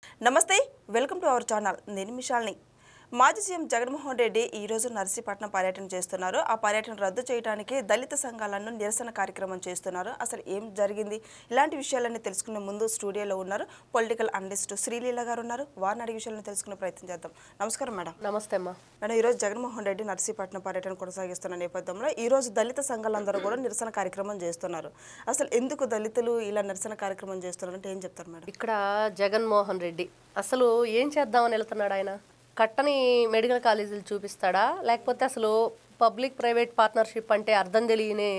నమస్తే welcome to our channel నేను మిషాల్ని మాజీ సీఎం జగన్మోహన్ రెడ్డి ఈ రోజు నర్సీపట్నం పర్యటన చేస్తున్నారు. ఆ పర్యటన రద్దు చేయడానికి దళిత సంఘాలను నిరసన కార్యక్రమం చేస్తున్నారు. అసలు ఏం జరిగింది ఇలాంటి విషయాలన్నీ తెలుసుకునే ముందు స్టూడియోలో ఉన్నారు పొలిటికల్ అనలిస్ట్ శ్రీలీల గారు ఉన్నారు. వారిని అడిగే విషయాలను తెలుసుకునే ప్రయత్నం చేద్దాం. నమస్కారం మేడం. నమస్తే అమ్మా. మేడం, ఈరోజు జగన్మోహన్ రెడ్డి నర్సీపట్నం పర్యటన కొనసాగిస్తున్న నేపథ్యంలో ఈరోజు దళిత సంఘాలందరూ కూడా నిరసన కార్యక్రమం చేస్తున్నారు. అసలు ఎందుకు దళితులు ఇలా నిరసన కార్యక్రమం చేస్తున్నారు అంటే ఏం చెప్తారు మేడం? ఇక్కడ జగన్మోహన్ రెడ్డి అసలు ఏం చేద్దామని వెళ్తున్నాడు? ఆయన కట్టని మెడికల్ కాలేజీలు చూపిస్తాడా, లేకపోతే అసలు పబ్లిక్ ప్రైవేట్ పార్ట్నర్షిప్ అంటే అర్థం తెలియని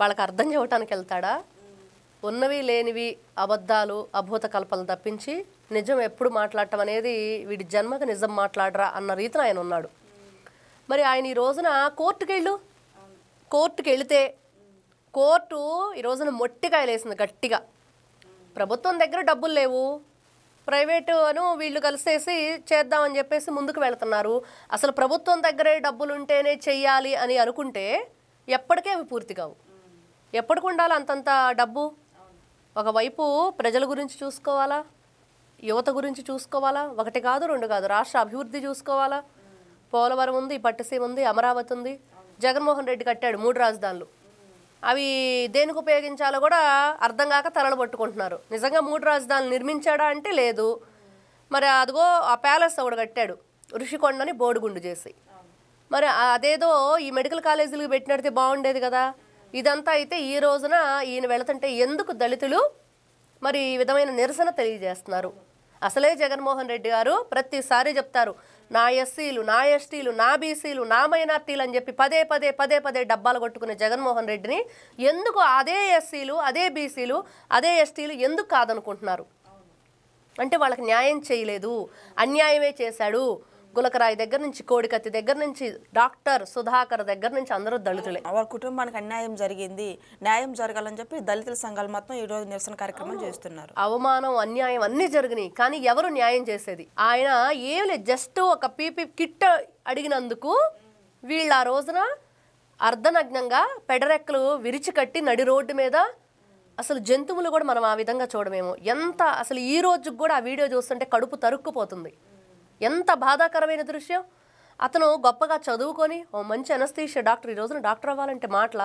వాళ్ళకి అర్థం చేయటానికి వెళ్తాడా? ఉన్నవి లేనివి అబద్ధాలు అభూత కల్పనలు తప్పించి నిజం ఎప్పుడు మాట్లాడటం అనేది వీడి జన్మకు నిజం మాట్లాడరా అన్న రీతిలో ఆయన ఉన్నాడు. మరి ఆయన ఈ రోజున కోర్టుకి వెళితే కోర్టు ఈ రోజున మొట్టికాయలు వేసింది గట్టిగా. ప్రభుత్వం దగ్గర డబ్బులు లేవు, ప్రైవేటు అను వీళ్ళు కలిసేసి చేద్దామని చెప్పేసి ముందుకు వెళ్తున్నారు. అసలు ప్రభుత్వం దగ్గరే డబ్బులు ఉంటేనే చెయ్యాలి అని అనుకుంటే ఎప్పటికే అవి పూర్తి కావు. ఎప్పటికి ఉండాలి అంతంత డబ్బు? ఒకవైపు ప్రజల గురించి చూసుకోవాలా, యువత గురించి చూసుకోవాలా, ఒకటి కాదు రెండు కాదు, రాష్ట్ర అభివృద్ధి చూసుకోవాలా. పోలవరం ఉంది, పట్టిసీమ ఉంది, అమరావతి ఉంది. జగన్మోహన్ రెడ్డి కట్టాడు 3 రాజధానులు. అవి దేనికి ఉపయోగించాలో కూడా అర్థం కాక తలలు పట్టుకుంటున్నారు. నిజంగా 3 రాజధానులు నిర్మించాడా అంటే లేదు. మరి అదిగో ఆ ప్యాలెస్ ఒకటి కట్టాడు ఋషికొండని బోడిగుండు చేసి. మరి అదేదో ఈ మెడికల్ కాలేజీలకు పెట్టినట్టే బాగుండేది కదా. ఇదంతా అయితే ఈ రోజున ఈయన వెళుతుంటే ఎందుకు దళితులు మరి ఈ విధమైన నిరసన తెలియజేస్తున్నారు? అసలే జగన్మోహన్ రెడ్డి గారు ప్రతిసారి చెప్తారు, నా ఎస్సీలు, నా ఎస్టీలు, నా బీసీలు, నా మైనార్టీలు అని చెప్పి పదే పదే డబ్బాలు కొట్టుకునే జగన్మోహన్ రెడ్డిని ఎందుకు అదే ఎస్సీలు, అదే బీసీలు, అదే ఎస్టీలు ఎందుకు కాదనుకుంటున్నారు? అంటే వాళ్ళకి న్యాయం చేయలేదు, అన్యాయమే చేశాడు. గులకరాయి దగ్గర నుంచి, కోడికత్తి దగ్గర నుంచి, డాక్టర్ సుధాకర్ దగ్గర నుంచి అందరూ దళితులే. వాళ్ళ కుటుంబానికి అన్యాయం జరిగింది, న్యాయం జరగాలని చెప్పి దళితుల సంఘాలు మొత్తం ఈ రోజు నిరసన కార్యక్రమం చేస్తున్నారు. అవమానం, అన్యాయం అన్నీ జరిగినాయి, కానీ ఎవరు న్యాయం చేసేది? ఆయన ఏం లేదు, జస్ట్ ఒక పీపీ కిట్ అడిగినందుకు వీళ్ళు ఆ రోజున అర్ధనగ్నంగా పెడరెక్కలు విరిచి కట్టి నడి రోడ్డు మీద, అసలు జంతువులు కూడా మనం ఆ విధంగా చూడమేమో. ఎంత అసలు ఈ రోజుకి కూడా ఆ వీడియో చూస్తుంటే కడుపు తరుక్కుపోతుంది. ఎంత బాధాకరమైన దృశ్యం. అతను గొప్పగా చదువుకొని ఓ మంచి అనస్థీషియా డాక్టర్, ఈ రోజున డాక్టర్ అవ్వాలంటే మాటల,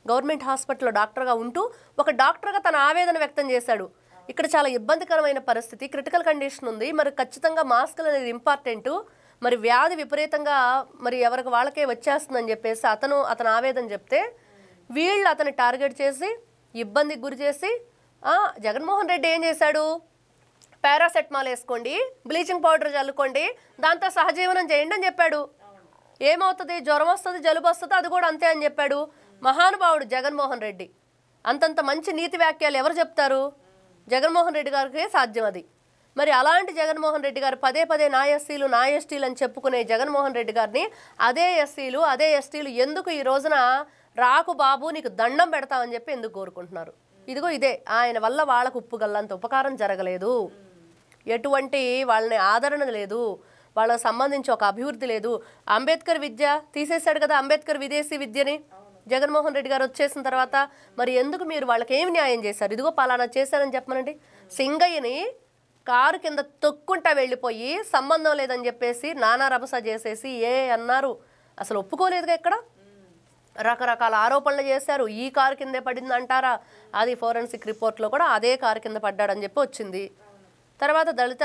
గవర్నమెంట్ హాస్పిటల్లో డాక్టర్గా ఉంటూ ఒక డాక్టర్గా తన ఆవేదన వ్యక్తం చేశాడు. ఇక్కడ చాలా ఇబ్బందికరమైన పరిస్థితి, క్రిటికల్ కండిషన్ ఉంది, మరి ఖచ్చితంగా మాస్కులు అనేది ఇంపార్టెంటు, మరి వ్యాధి విపరీతంగా మరి ఎవరికి వాళ్ళకే వచ్చేస్తుందని చెప్పేసి అతని ఆవేదన చెప్తే వీళ్ళు అతన్ని టార్గెట్ చేసి ఇబ్బందికి గురి చేసి జగన్మోహన్ రెడ్డి ఏం చేశాడు? పారాసెటమాల్ వేసుకోండి, బ్లీచింగ్ పౌడర్ చల్లుకోండి, దాంతో సహజీవనం చేయండి అని చెప్పాడు. ఏమవుతుంది? జ్వరం వస్తుంది, జలుబు వస్తుంది, అది కూడా అంతే అని చెప్పాడు. మహానుభావుడు జగన్మోహన్ రెడ్డి. అంతంత మంచి నీతి వ్యాఖ్యలు ఎవరు చెప్తారు? జగన్మోహన్ రెడ్డి గారికి సాధ్యం అది. మరి అలాంటి జగన్మోహన్ రెడ్డి గారు పదే నా ఎస్సీలు, నా ఎస్టీలు అని చెప్పుకునే జగన్మోహన్ రెడ్డి గారిని అదే ఎస్సీలు, అదే ఎస్టీలు ఎందుకు ఈ రోజున రాకు బాబు నీకు దండం పెడతామని చెప్పి ఎందుకు కోరుకుంటున్నారు? ఇదిగో ఇదే ఆయన వల్ల వాళ్ళకు ఉప్పుగల్లంత ఉపకారం జరగలేదు, ఎటువంటి వాళ్ళని ఆదరణ లేదు, వాళ్ళకు సంబంధించి ఒక అభివృద్ధి లేదు. అంబేద్కర్ విద్య తీసేశాడు కదా, అంబేద్కర్ విదేశీ విద్యని జగన్మోహన్ రెడ్డి గారు వచ్చేసిన తర్వాత. మరి ఎందుకు మీరు వాళ్ళకి ఏమి న్యాయం చేశారు? ఇదిగో పలానా చేశారని చెప్పమనండి. సింగయ్యని కారు కింద తొక్కుంటా వెళ్ళిపోయి సంబంధం లేదని చెప్పేసి నానా రభస చేసేసి అన్నారు, అసలు ఒప్పుకోలేదుగా. ఇక్కడ రకరకాల ఆరోపణలు చేశారు. ఈ కారు కిందే పడింది అంటారా, అది ఫోరెన్సిక్ రిపోర్ట్లో కూడా అదే కారు కింద పడ్డాడని చెప్పి వచ్చింది. తర్వాత దళిత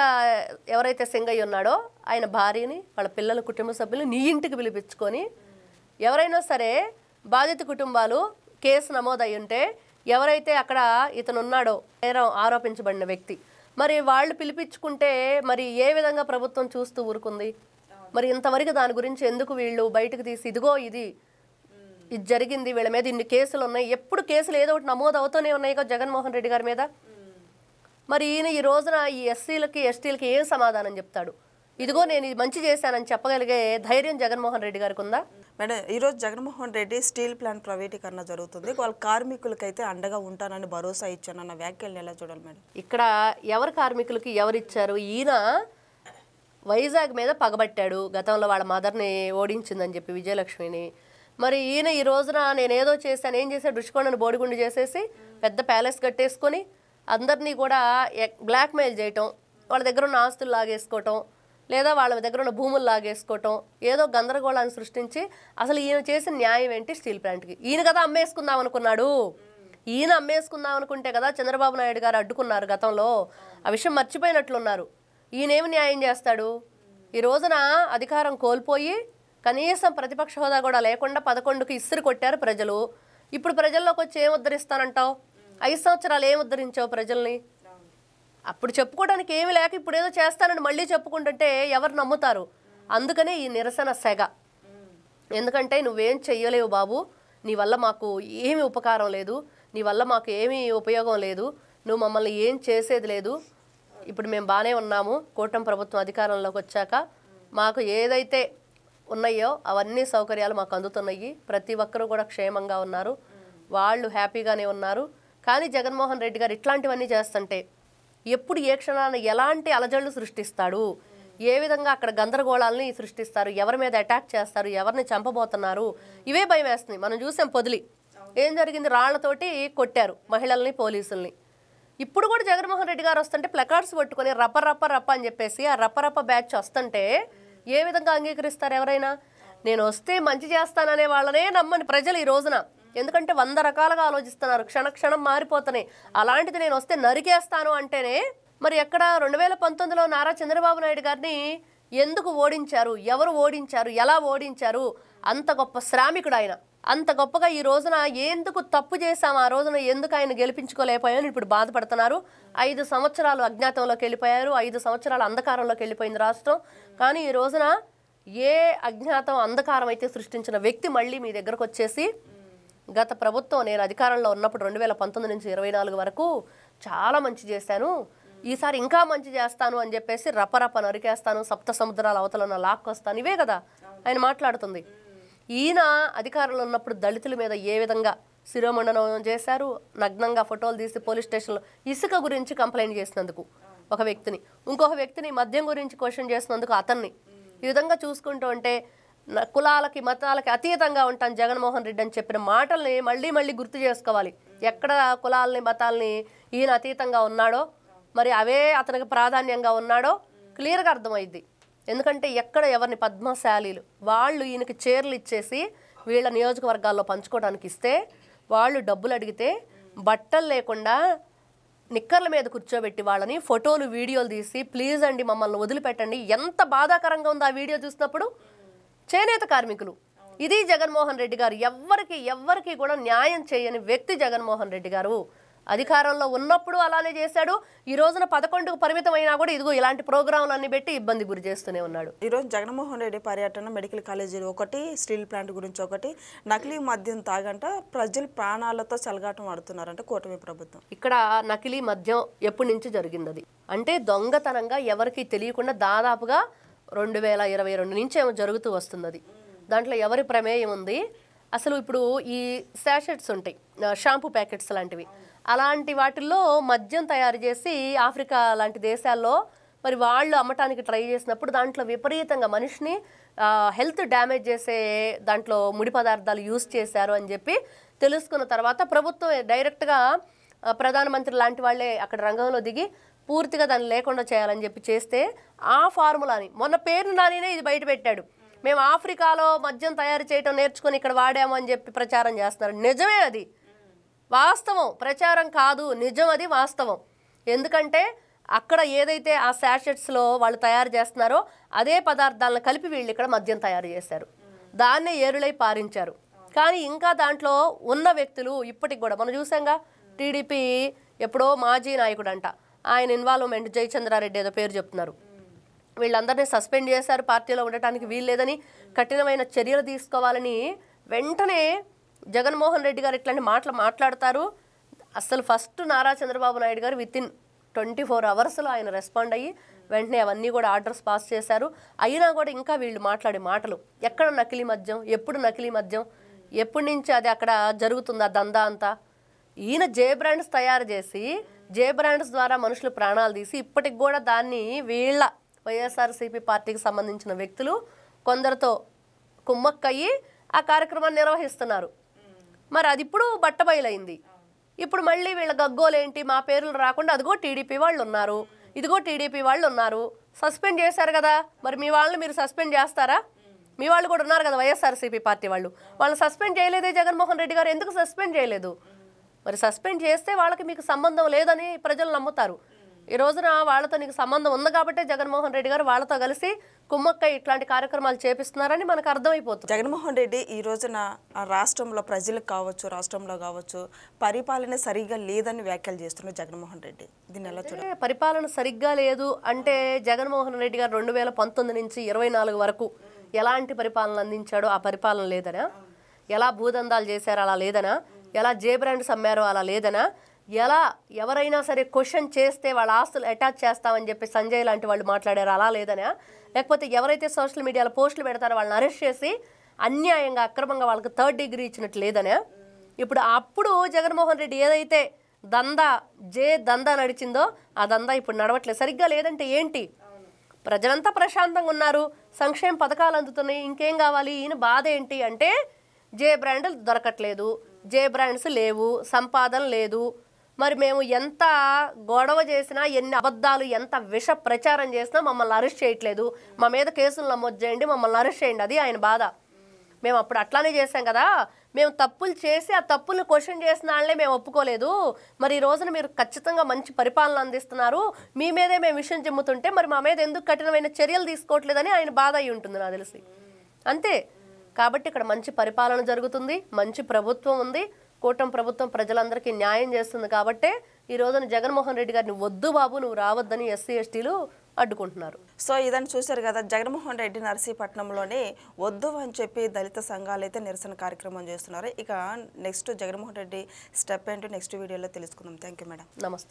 ఎవరైతే సింగయ్య ఉన్నాడో ఆయన భార్యని, వాళ్ళ పిల్లల కుటుంబ సభ్యులు నీ ఇంటికి పిలిపించుకొని, ఎవరైనా సరే బాధిత కుటుంబాలు కేసు నమోదయ్యి ఉంటే ఎవరైతే అక్కడ ఇతను ఉన్నాడో నేరం ఆరోపించబడిన వ్యక్తి, మరి వాళ్ళు పిలిపించుకుంటే మరి ఏ విధంగా ప్రభుత్వం చూస్తూ ఊరుకుంది? మరి ఇంతవరకు దాని గురించి ఎందుకు వీళ్ళు బయటకు తీసి ఇదిగో ఇది జరిగింది, వీళ్ళ మీద ఇన్ని కేసులు ఉన్నాయి, ఎప్పుడు కేసులు ఏదో ఒకటి నమోదు అవుతూనే ఉన్నాయి కదా జగన్మోహన్ రెడ్డి గారి మీద. మరి ఈయన ఈ రోజున ఈ ఎస్సీలకి ఎస్టీలకి ఏం సమాధానం చెప్తాడు? ఇదిగో నేను ఇది మంచి చేశానని చెప్పగలిగే ధైర్యం జగన్మోహన్ రెడ్డి గారికి ఉందా? మేడం, ఈరోజు జగన్మోహన్ రెడ్డి స్టీల్ ప్లాంట్ ప్రైవేటీకరణ జరుగుతుంది, వాళ్ళ కార్మికులకైతే అండగా ఉంటానని భరోసా ఇచ్చానన్న వ్యాఖ్యలను ఎలా చూడాలి మేడం? ఇక్కడ ఎవరి కార్మికులకి ఎవరిచ్చారు? ఈయన వైజాగ్ మీద పగబట్టాడు, గతంలో వాళ్ళ మదర్ని ఓడించిందని చెప్పి విజయలక్ష్మిని. మరి ఈయన ఈ రోజున నేనేదో చేశాను, ఏం చేశాడు? ఋషికొండను బోడిగుండు చేసేసి పెద్ద ప్యాలెస్ కట్టేసుకొని అందరినీ కూడా బ్లాక్మెయిల్ చేయటం, వాళ్ళ దగ్గర ఉన్న ఆస్తులు లాగేసుకోవటం, లేదా వాళ్ళ దగ్గర ఉన్న భూములు లాగేసుకోవటం, ఏదో గందరగోళాన్ని సృష్టించి అసలు ఈయన చేసిన న్యాయం ఏంటి స్టీల్ ప్లాంట్కి? ఈయన కదా అమ్మేసుకుందాం అనుకున్నాడు. ఈయన అమ్మేసుకుందాం అనుకుంటే కదా చంద్రబాబు నాయుడు గారు అడ్డుకున్నారు గతంలో. ఆ విషయం మర్చిపోయినట్లున్నారు. ఈయనేమి న్యాయం చేస్తాడు? ఈ రోజున అధికారం కోల్పోయి కనీసం ప్రతిపక్ష హోదా కూడా లేకుండా 11కి ఇస్త్రీ కొట్టారు ప్రజలు. ఇప్పుడు ప్రజల్లోకి వచ్చి ఏం ఉద్ధరిస్తానంటావు? 5 సంవత్సరాలు ఏం ఉద్ధరించావు ప్రజల్ని? అప్పుడు చెప్పుకోవడానికి ఏమి లేక ఇప్పుడు ఏదో చేస్తానని మళ్ళీ చెప్పుకుంటుంటే ఎవరు నమ్ముతారు? అందుకనే ఈ నిరసన సెగ. ఎందుకంటే నువ్వేం చెయ్యలేవు బాబు, నీ వల్ల మాకు ఏమి ఉపకారం లేదు, నీ వల్ల మాకు ఏమీ ఉపయోగం లేదు, నువ్వు మమ్మల్ని ఏం చేసేది లేదు. ఇప్పుడు మేము బాగానే ఉన్నాము, కూటమి ప్రభుత్వం అధికారంలోకి వచ్చాక మాకు ఏదైతే ఉన్నాయో అవన్నీ సౌకర్యాలు మాకు అందుతున్నాయి, ప్రతి ఒక్కరూ కూడా క్షేమంగా ఉన్నారు, వాళ్ళు హ్యాపీగానే ఉన్నారు. కానీ జగన్మోహన్ రెడ్డి గారు ఇట్లాంటివన్నీ చేస్తుంటే ఎప్పుడు ఏ క్షణాన ఎలాంటి అలజడులు సృష్టిస్తాడు, ఏ విధంగా అక్కడ గందరగోళాలని సృష్టిస్తారు, ఎవరి మీద అటాక్ చేస్తారు, ఎవరిని చంపబోతున్నారు, ఇవే భయం వేస్తుంది. మనం చూసాం పొదిలి ఏం జరిగింది, రాళ్లతోటి కొట్టారు మహిళల్ని, పోలీసుల్ని. ఇప్పుడు కూడా జగన్మోహన్ రెడ్డి గారు వస్తుంటే ప్లకార్డ్స్ పట్టుకొని రప్ప రప్ప రప్ప అని చెప్పేసి ఆ రప్ప రప్ప బ్యాచ్ వస్తుంటే ఏ విధంగా అంగీకరిస్తారు ఎవరైనా? నేను వస్తే మంచి చేస్తాననే వాళ్ళనే నమ్మని ప్రజలు ఈ రోజున. ఎందుకంటే 100 రకాలుగా ఆలోచిస్తున్నారు, క్షణక్షణం మారిపోతున్నాయి. అలాంటిది నేను వస్తే నరికేస్తాను అంటేనే మరి ఎక్కడ 2019లో నారా చంద్రబాబు నాయుడు గారిని ఎందుకు ఓడించారు, ఎవరు ఓడించారు, ఎలా ఓడించారు? అంత గొప్ప శ్రామికుడు ఆయన. అంత గొప్పగా ఈ రోజున ఎందుకు తప్పు చేశాం, ఆ రోజున ఎందుకు ఆయన గెలిపించుకోలేకపోయాను ఇప్పుడు బాధపడుతున్నారు. 5 సంవత్సరాలు అజ్ఞాతంలోకి వెళ్ళిపోయారు, 5 సంవత్సరాలు అంధకారంలోకి వెళ్ళిపోయింది రాష్ట్రం. కానీ ఈ రోజున ఏ అజ్ఞాతం అంధకారం అయితే సృష్టించిన వ్యక్తి మళ్ళీ మీ దగ్గరకు వచ్చేసి గత ప్రభుత్వం నేను అధికారంలో ఉన్నప్పుడు 2019 నుంచి 24 వరకు చాలా మంచి చేశాను, ఈసారి ఇంకా మంచి చేస్తాను అని చెప్పేసి రపరప నరికేస్తాను, సప్త సముద్రాల అవతల లాక్కొస్తాను, ఇవే కదా ఆయన మాట్లాడుతుంది. ఈయన అధికారంలో ఉన్నప్పుడు దళితుల మీద ఏ విధంగా శిరోమండనం చేశారు, నగ్నంగా ఫోటోలు తీసి పోలీస్ స్టేషన్లో ఇసుక గురించి కంప్లైంట్ చేసినందుకు ఒక వ్యక్తిని, ఇంకొక వ్యక్తిని మద్యం గురించి క్వశ్చన్ చేసినందుకు అతన్ని. ఈ విధంగా చూసుకుంటూ ఉంటే కులాలకి మతాలకి అతీతంగా ఉంటాను జగన్మోహన్ రెడ్డి అని చెప్పిన మాటల్ని మళ్ళీ మళ్ళీ గుర్తు చేసుకోవాలి. ఎక్కడ కులాలని మతాలని ఈయన అతీతంగా ఉన్నాడో, మరి అవే అతనికి ప్రాధాన్యంగా ఉన్నాడో క్లియర్గా అర్థమైద్ది. ఎందుకంటే ఎక్కడ ఎవరిని పద్మశాలీలు వాళ్ళు ఈయనకి చీరలు ఇచ్చేసి వీళ్ళ నియోజకవర్గాల్లో పంచుకోవడానికి ఇస్తే, వాళ్ళు డబ్బులు అడిగితే బట్టలు లేకుండా నిక్కర్ల మీద కూర్చోబెట్టి వాళ్ళని ఫోటోలు వీడియోలు తీసి ప్లీజ్ అండి మమ్మల్ని వదిలిపెట్టండి, ఎంత బాధాకరంగా ఉంది ఆ వీడియో చూసినప్పుడు. చేనేత కార్మికులు, ఇది జగన్మోహన్ రెడ్డి గారు. ఎవ్వరికి కూడా న్యాయం చేయని వ్యక్తి జగన్మోహన్ రెడ్డి గారు. అధికారంలో ఉన్నప్పుడు అలానే చేశాడు, ఈ రోజున 11కు పరిమితం అయినా కూడా ఇదిగో ఇలాంటి ప్రోగ్రాంలన్నీ పెట్టి ఇబ్బంది గురి చేస్తూనే ఉన్నాడు. ఈరోజు జగన్మోహన్ రెడ్డి పర్యటన, మెడికల్ కాలేజీలు ఒకటి, స్టీల్ ప్లాంట్ గురించి ఒకటి, నకిలీ మద్యం తాగంట ప్రజలు ప్రాణాలతో చెలగాటం ఆడుతున్నారంటే కూటమి ప్రభుత్వం. ఇక్కడ నకిలీ మద్యం ఎప్పటి నుంచి జరిగింది? అది అంటే దొంగతనంగా ఎవరికి తెలియకుండా దాదాపుగా 2022 నుంచి ఏమో జరుగుతూ వస్తుంది. అది దాంట్లో ఎవరి ప్రమేయం ఉంది? అసలు ఇప్పుడు ఈ శాషెట్స్ ఉంటాయి, షాంపూ ప్యాకెట్స్ లాంటివి, అలాంటి వాటిల్లో మద్యం తయారు చేసి ఆఫ్రికా లాంటి దేశాల్లో మరి వాళ్ళు అమ్మటానికి ట్రై చేసినప్పుడు దాంట్లో విపరీతంగా మనిషిని హెల్త్ డ్యామేజ్ చేసే దాంట్లో ముడి పదార్థాలు యూజ్ చేశారు అని చెప్పి తెలుసుకున్న తర్వాత ప్రభుత్వం డైరెక్ట్గా ప్రధానమంత్రి లాంటి వాళ్ళే అక్కడ రంగంలో దిగి పూర్తిగా దాన్ని లేకుండా చేయాలని చెప్పి చేస్తే ఆ ఫార్ములాని మొన్న పేరు నానినే ఇది బయట పెట్టాడు. మేము ఆఫ్రికాలో మద్యం తయారు చేయటం నేర్చుకొని ఇక్కడ వాడాము అని చెప్పి ప్రచారం చేస్తున్నారు. నిజమే, అది వాస్తవం, ప్రచారం కాదు, నిజం, అది వాస్తవం. ఎందుకంటే అక్కడ ఏదైతే ఆ శాషెట్స్లో వాళ్ళు తయారు చేస్తున్నారో అదే పదార్థాలను కలిపి వీళ్ళు ఇక్కడ మద్యం తయారు చేశారు, దాన్నే ఏరులై పారించారు. కానీ ఇంకా దాంట్లో ఉన్న వ్యక్తులు ఇప్పటికి కూడా మనం చూసాంగా, టీడీపీ ఎప్పుడో మాజీ నాయకుడు అంట, ఆయన ఇన్వాల్వ్మెంట్ జయచంద్రారెడ్డి ఏదో పేరు చెప్తున్నారు, వీళ్ళందరినీ సస్పెండ్ చేశారు, పార్టీలో ఉండటానికి వీల్లేదని కఠినమైన చర్యలు తీసుకోవాలని వెంటనే జగన్మోహన్ రెడ్డి గారు ఇట్లాంటి మాటలు మాట్లాడతారు. అసలు ఫస్ట్ నారా చంద్రబాబు నాయుడు గారు విత్ ఇన్ 24 అవర్స్లో ఆయన రెస్పాండ్ అయ్యి వెంటనే అవన్నీ కూడా ఆర్డర్స్ పాస్ చేశారు. అయినా కూడా ఇంకా వీళ్ళు మాట్లాడే మాటలు, ఎక్కడ నకిలీ మద్యం, ఎప్పుడు నకిలీ మద్యం, ఎప్పటి నుంచి అది అక్కడ జరుగుతుంది ఆ దందా అంతా. ఈయన జే బ్రాండ్స్ తయారు చేసి జే బ్రాండ్స్ ద్వారా మనుషులు ప్రాణాలు తీసి ఇప్పటికి కూడా దాన్ని వీళ్ళ వైఎస్ఆర్సీపీ పార్టీకి సంబంధించిన వ్యక్తులు కొందరితో కుమ్మక్కయ్యి ఆ కార్యక్రమాన్ని నిర్వహిస్తున్నారు. మరి అది ఇప్పుడు బట్టబయలైంది. ఇప్పుడు మళ్ళీ వీళ్ళ గగ్గోలేంటి, మా పేర్లు రాకుండా అదిగో టీడీపీ వాళ్ళు ఉన్నారు, ఇదిగో టీడీపీ వాళ్ళు ఉన్నారు, సస్పెండ్ చేశారు కదా, మరి మీ వాళ్ళని మీరు సస్పెండ్ చేస్తారా? మీ వాళ్ళు కూడా ఉన్నారు కదా వైఎస్ఆర్సీపీ పార్టీ వాళ్ళని సస్పెండ్ చేయలేదే జగన్మోహన్ రెడ్డి గారు, ఎందుకు సస్పెండ్ చేయలేదు? మరి సస్పెండ్ చేస్తే వాళ్ళకి మీకు సంబంధం లేదని ప్రజలు నమ్ముతారు. ఈ రోజున వాళ్ళతో నీకు సంబంధం ఉంది కాబట్టి జగన్మోహన్ రెడ్డి గారు వాళ్ళతో కలిసి కుమ్మక్కై ఇట్లాంటి కార్యక్రమాలు చేపిస్తున్నారని మనకు అర్థమైపోతుంది. జగన్మోహన్ రెడ్డి ఈ రోజున రాష్ట్రంలో ప్రజలకు కావచ్చు, రాష్ట్రంలో కావచ్చు, పరిపాలన సరిగ్గా లేదని వ్యాఖ్యలు చేస్తున్నారు జగన్మోహన్ రెడ్డి. దీన్ని ఎలా చూడాలి? పరిపాలన సరిగ్గా లేదు అంటే జగన్మోహన్ రెడ్డి గారు 2019 నుంచి 24 వరకు ఎలాంటి పరిపాలన అందించాడో ఆ పరిపాలన లేదనా? ఎలా భూదందాలు చేశారో అలా లేదనా? ఎలా జే బ్రాండ్స్ అమ్మారో అలా లేదనా? ఎలా ఎవరైనా సరే క్వశ్చన్ చేస్తే వాళ్ళ ఆస్తులు అటాచ్ చేస్తామని చెప్పి సంజయ్ లాంటి వాళ్ళు మాట్లాడారు అలా లేదనా? లేకపోతే ఎవరైతే సోషల్ మీడియాలో పోస్టులు పెడతారో వాళ్ళని అరెస్ట్ చేసి అన్యాయంగా అక్రమంగా వాళ్ళకి 3rd డిగ్రీ ఇచ్చినట్టు లేదనా? అప్పుడు జగన్మోహన్ రెడ్డి ఏదైతే దందా నడిచిందో ఆ దందా ఇప్పుడు నడవట్లేదు. సరిగ్గా లేదంటే ఏంటి? ప్రజలంతా ప్రశాంతంగా ఉన్నారు, సంక్షేమ పథకాలు అందుతున్నాయి, ఇంకేం కావాలి? ఈయన బాధ ఏంటి అంటే జే బ్రాండ్లు దొరకట్లేదు, జే బ్రాండ్స్ లేవు, సంపాదన లేదు. మరి మేము ఎంత గొడవ చేసినా, ఎన్ని అబద్ధాలు, ఎంత విష ప్రచారం చేసినా మమ్మల్ని అరెస్ట్ చేయట్లేదు, మా మీద కేసులు నమోదు చేయండి, మమ్మల్ని అరెస్ట్ చేయండి. అది ఆయన బాధ. మేము అప్పుడు అట్లానే చేసాం కదా, మేము తప్పులు చేసి ఆ తప్పులు క్వశ్చన్ చేసిన వాళ్ళే మేము ఒప్పుకోలేదు. మరి ఈ రోజున మీరు ఖచ్చితంగా మంచి పరిపాలన అందిస్తున్నారు, మీ మీదే మేము విషయం చెమ్ముతుంటే మరి మా మీద ఎందుకు కఠినమైన చర్యలు తీసుకోవట్లేదని ఆయన బాధ అయి ఉంటుంది నాకు తెలిసి. అంతే. కాబట్టి ఇక్కడ మంచి పరిపాలన జరుగుతుంది, మంచి ప్రభుత్వం ఉంది, కూటమి ప్రభుత్వం ప్రజలందరికీ న్యాయం చేస్తుంది. కాబట్టే ఈ రోజున జగన్మోహన్ రెడ్డి గారిని వద్దు బాబు నువ్వు రావద్దని ఎస్సీ ఎస్టీలు అడ్డుకుంటున్నారు. సో ఇదని చూశారు కదా, జగన్మోహన్ రెడ్డి నర్సీపట్నంలోనే వద్దు అని చెప్పి దళిత సంఘాలు అయితే నిరసన కార్యక్రమం చేస్తున్నారు. ఇక నెక్స్ట్ జగన్మోహన్ రెడ్డి స్టెప్ ఏంటో నెక్స్ట్ వీడియోలో తెలుసుకుందాం. Thank you madam. నమస్తే.